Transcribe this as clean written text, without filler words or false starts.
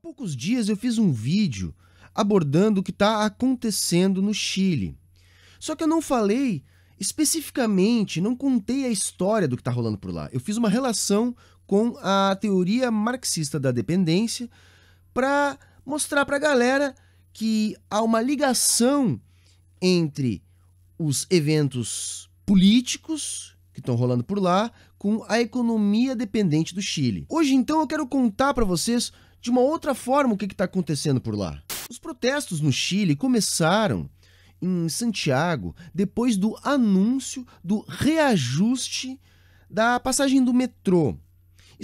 poucos dias eu fiz um vídeo abordando o que está acontecendo no Chile. Só que eu não falei especificamente, não contei a história do que está rolando por lá. Eu fiz uma relação com a teoria marxista da dependência para mostrar para a galera que há uma ligação entre os eventos políticos que estão rolando por lá com a economia dependente do Chile. Hoje, então, eu quero contar para vocês de uma outra forma o que está acontecendo por lá. Os protestos no Chile começaram em Santiago depois do anúncio do reajuste da passagem do metrô.